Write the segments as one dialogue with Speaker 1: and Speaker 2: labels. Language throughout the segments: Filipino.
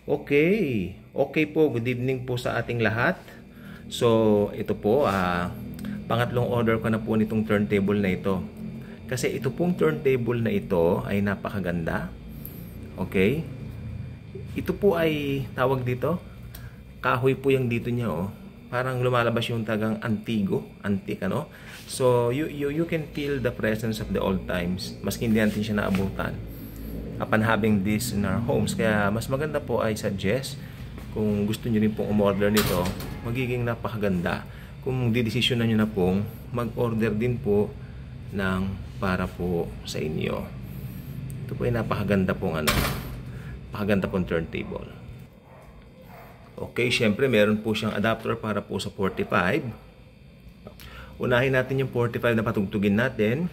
Speaker 1: Okay. Okay po, good evening po sa ating lahat. So, ito po, pangatlong order ko na po nitong turntable na ito. Kasi ito pong turntable na ito ay napakaganda. Okay? Ito po ay tawag dito, kahoy po yung dito niya, oh. Parang lumalabas yung tagang antique, ano? So, you can feel the presence of the old times. Maski hindi natin siya naabutan upon having this in our homes. Kaya mas maganda po ay suggest, kung gusto nyo rin pong umorder nito, magiging napakaganda. Kung didesisyonan nyo na pong mag-order din po ng para po sa inyo. Ito po ay napakaganda pong napakaganda pong turntable. Okay, syempre meron po siyang adapter para po sa 45. Unahin natin yung 45 na patugtugin natin.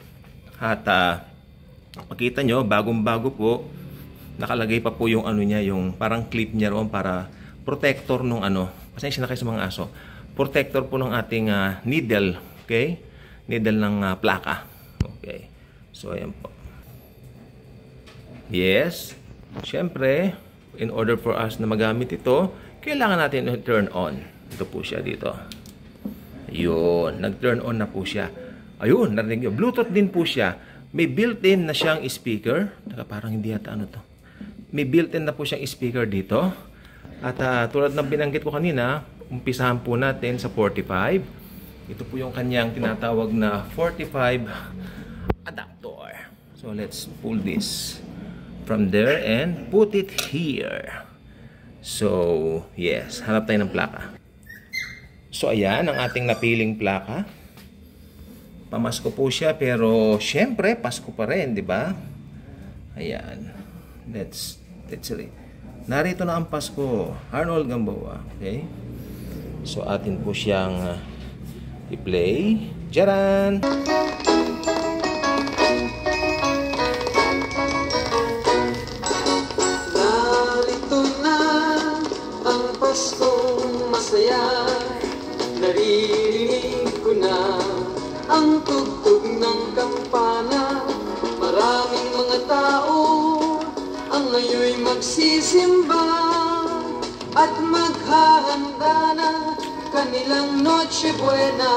Speaker 1: At makita nyo, bagong-bago po, nakalagay pa po yung niya, yung parang clip niya roon para protector nung pasensya na kayo sa mga aso. Protector po ng ating needle, okay? Needle ng plaka. Okay. So ayan po. Yes. Syempre, in order for us na magamit ito, kailangan natin i-turn on. Ito po siya dito. Ayun, nag-turn on na po siya. Ayun, narinig nyo. Bluetooth din po siya. May built-in na siyang speaker. Parang hindi yata to. May built-in na po siyang speaker dito. At tulad ng binanggit ko kanina, umpisahan po natin sa 45. Ito po yung kanyang tinatawag na 45 adapter. So let's pull this from there and put it here. So, yes, hanap tayo ng plaka. So ayan, ang ating napiling plaka. Pamasko po siya, pero syempre, Pasko pa rin, di ba? Ayan. Let's see. Narito na ang Pasko. Arnold Gamboa. Okay? So, atin po siyang i-play. Jaran!
Speaker 2: Narito na ang Paskong masaya. Naririnig ko na ang tugtog ng kampana. Maraming mga tao ang ngayoy magsisimba at maghahanda na kanilang Noche Buena.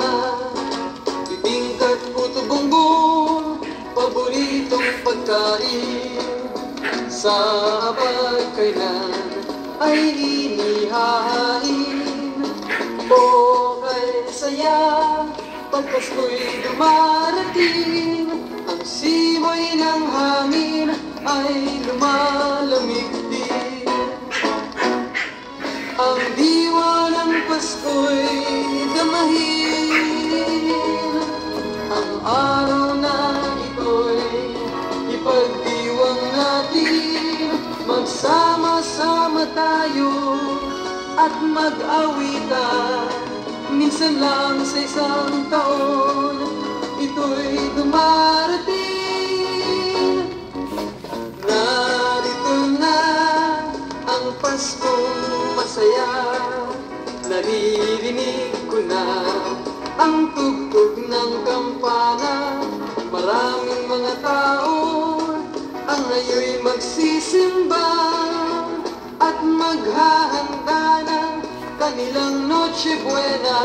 Speaker 2: Bibingka't puto bongbong, paboritong pagkain, sa pagkailan ay inihahain. O kay saya, pag Pasko'y dumarating, ang simoy ng hangin ay lumalamig din. Ang diwa ng Pasko'y damahin, ang araw na ito'y ipagdiwang natin. Magsama-sama tayo at mag-awitan, minsan lang sa isang taon, ito'y dumarating. Narito na ang Paskong masaya. Naririnig ko na ang tugtog ng kampana. Maraming mga tao ang ngayoy magsisimba at maghahanda ng kanilang Noche Buena.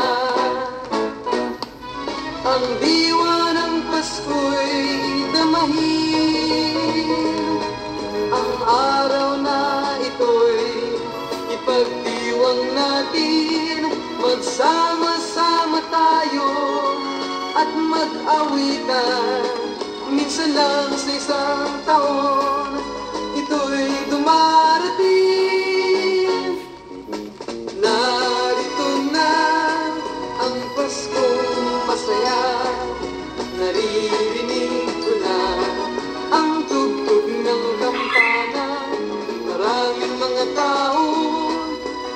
Speaker 2: Ang diwa ng Pasko'y damahin, ang araw na ito'y ipagdiwang natin. Magsama-sama tayo at mag-awitan, minsan lang sa isang taon, ito'y dumarating. Narito na ang Paskong masaya. Naririnig ko na ang tugtog ng kampana. Maraming mga tao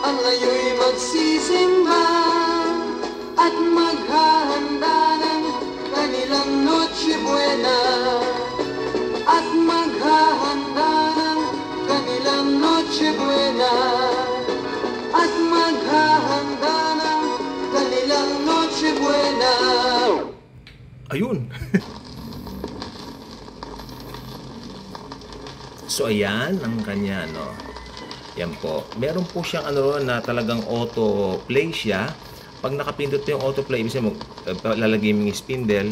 Speaker 2: ang ngayoy magsisimba at maghahanda ng kanilang Noche Buena. At maghahanda ng kanilang Noche Buena. At maghahanda ng kanilang Noche Buena.
Speaker 1: Ayun. So ayan ang kanya Yan po. Meron po siyang ano na talagang auto play siya. Pag nakapindot yung auto play, ibig sabihin lalagay mo yung spindle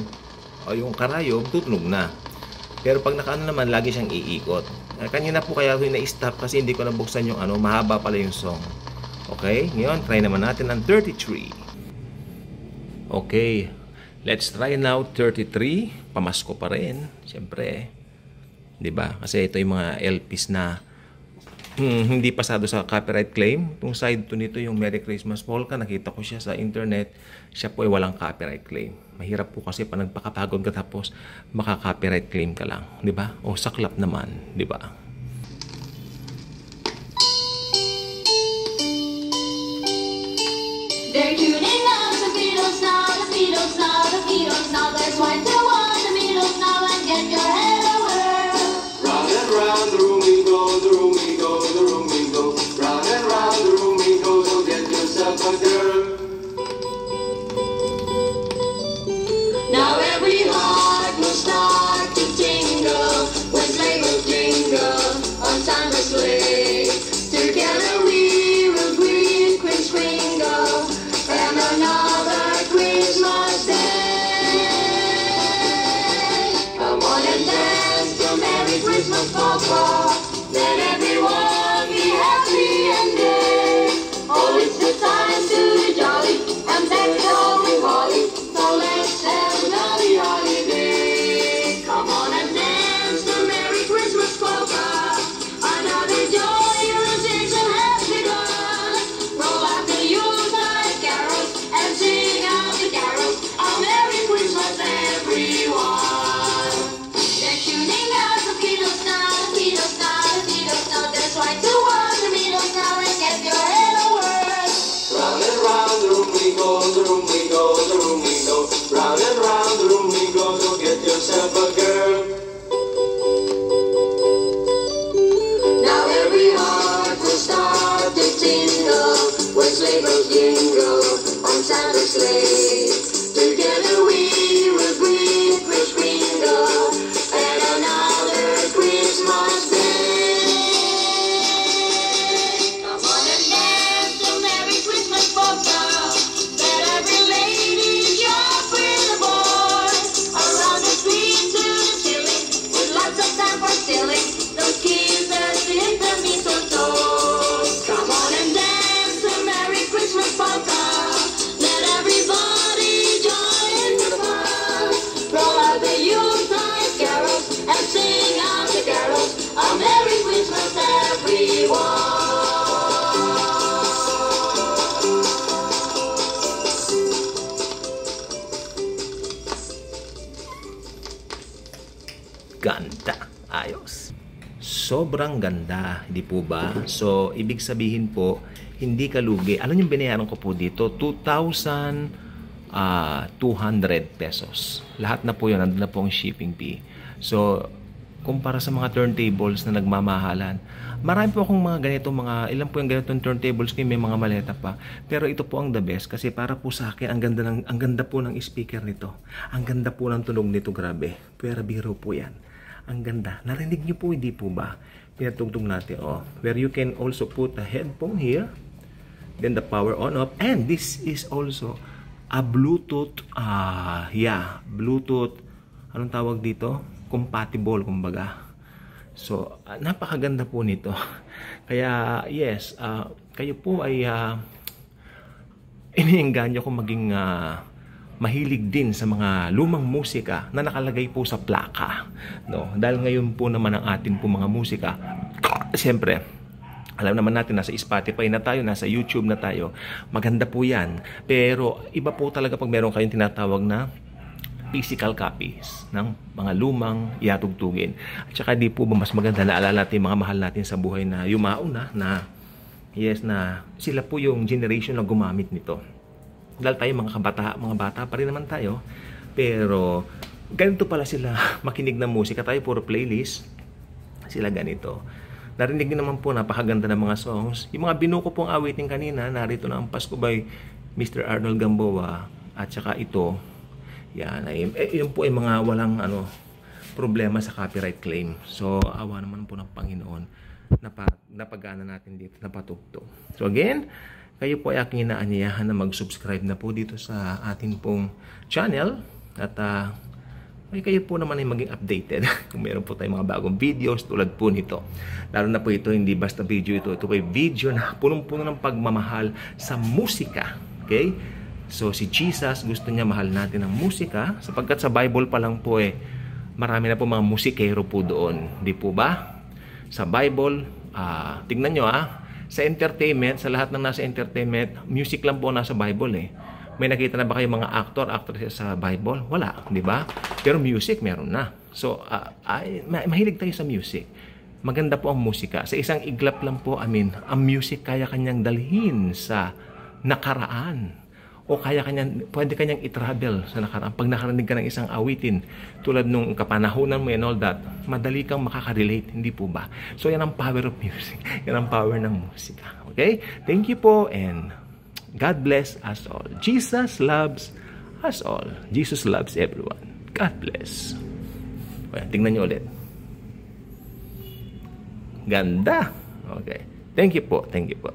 Speaker 1: o yung karayom, tutunog na. Pero pag nakaano naman, lagi siyang iikot. Kanina po kaya ako na-stop kasi hindi ko nabuksan yung ano, mahaba pala yung song. Okay, ngayon try naman natin ang 33. Okay, let's try now 33. Pamasko pa rin, siyempre. 'Di ba? Kasi ito yung mga LPs na hindi pasado sa copyright claim. Itong side to nito, yung Merry Christmas Polka, nakita ko siya sa internet. Siya po ay walang copyright claim. Mahirap po kasi pa nagpakapagod ka tapos maka-copyright claim ka lang, 'di ba? O saklap naman, 'di ba?
Speaker 3: They're tuning out the Beatles now, the Beatles now, the Beatles now. There's one to one, the Beatles now, and get your head over.
Speaker 2: Round and round the room we go, the room we go, the room we go. Round and round the room we go, so get yourself a girl.
Speaker 3: Now every heart will start to tingle when sleigh bells jingle on Santa's sleigh. Together we will greet Prince Kringle and another Christmas day. Come on and dance to Merry Christmas, Papa. Let everyone be happy and gay. Oh, it's the time to be jolly and deck it all with holly. So let's have a jolly holiday. Come on and dance to Merry Christmas, Papa. Another joyous season has begun. Roll out the Yuletide carols and sing out the carols. A Merry Christmas, everyone. They're tuning out the Beatles now, the Beatles now, the Beatles now. There's right to one, the Beatles now, and get your head over.
Speaker 2: Round and round the room we go, the room we go, the room we go. Round and round the room we go, so get yourself a girl.
Speaker 3: Now every heart will start to tingle when sleigh bells jingle on Santa's sleigh. Together we will greet Prince Kringle and another Christmas day. Come on and dance to Merry Christmas, Polka. Let every lady jump with the boys around the street to the ceiling with lots of time for stealing those kisses in the mistletoe. Come on and dance to Merry Christmas, Polka. Let everybody join in the fun. Roll out the Yuletide carols and sing out the carols. A Merry Christmas, everyone.
Speaker 1: Ganda. Ayos. Sobrang ganda, di po ba? So, ibig sabihin po, hindi ka lugi. Alam yung binayaran ko po dito? 2,200 pesos. Lahat na po yun. Nandun na po ang shipping fee. So, kumpara sa mga turntables na nagmamahalan, marami po akong mga ganito, ilan po yung ganitong turntables ko, may mga maleta pa. Pero ito po ang the best kasi para po sa akin, ang ganda po ng speaker nito. Ang ganda po ng tunog nito, grabe. Pero biro po yan. Ang ganda. Narinig niyo po, hindi po ba? Pinatugtog natin, where you can also put a headphone here. Then the power on off. And this is also a Bluetooth, Bluetooth, anong tawag dito? Compatible, kumbaga. So, napakaganda po nito. Kaya, yes, kayo po ay iniengganyo ko maging mahilig din sa mga lumang musika na nakalagay po sa plaka, no? Dahil ngayon po naman ang atin po mga musika, siyempre, alam naman natin, nasa Spotify na tayo, nasa YouTube na tayo. Maganda po yan. Pero iba po talaga pag meron kayong tinatawag na physical copies ng mga lumang iatugtugin. At saka di po ba mas maganda na alala natin mga mahal natin sa buhay na yumauna na yes, na sila po yung generation na gumamit nito. Dahil tayo mga bata pa rin naman tayo, pero ganito pala sila makinig ng musika. Tayo puro playlist, sila ganito. Narinig niyo naman po, napakaganda ng mga songs. Yung mga binuko pong awitin kanina, narito na ang Pasko by Mr. Arnold Gamboa. At saka ito, yan, yun po ay mga walang problema sa copyright claim. So, awa naman po ng Panginoon. napagana natin dito, napatugtog. So again, kayo po ay aking inaanyayahan na mag-subscribe na po dito sa atin pong channel at ay kayo po naman ay maging updated kung meron po tayong mga bagong videos tulad po nito. Lalo na po ito, hindi basta video ito. Ito po ay video na punong-puno ng pagmamahal sa musika. Okay? So si Jesus gusto niya mahal natin ang musika sapagkat sa Bible pa lang po marami na po mga musikero po doon. Di po ba? Sa Bible, tignan nyo sa entertainment, sa lahat ng nasa entertainment, music lang po nasa Bible May nakita na ba kayo mga actor, actress sa Bible? Wala, di ba? Pero music, meron na. So, mahilig tayo sa music. Maganda po ang musika. Sa isang iglap lang po, ang music kaya kanyang dalhin sa nakaraan. O pwede kanyang i-travel sa nakaraan. Pag nakarinig ka ng isang awitin, tulad nung kapanahunan mo and all that, madali kang makaka-relate, hindi po ba? So, yan ang power of music. Yan ang power ng musika. Okay? Thank you po and God bless us all. Jesus loves us all. Jesus loves everyone. God bless. Okay, tingnan nyo ulit. Ganda. Okay. Thank you po. Thank you po.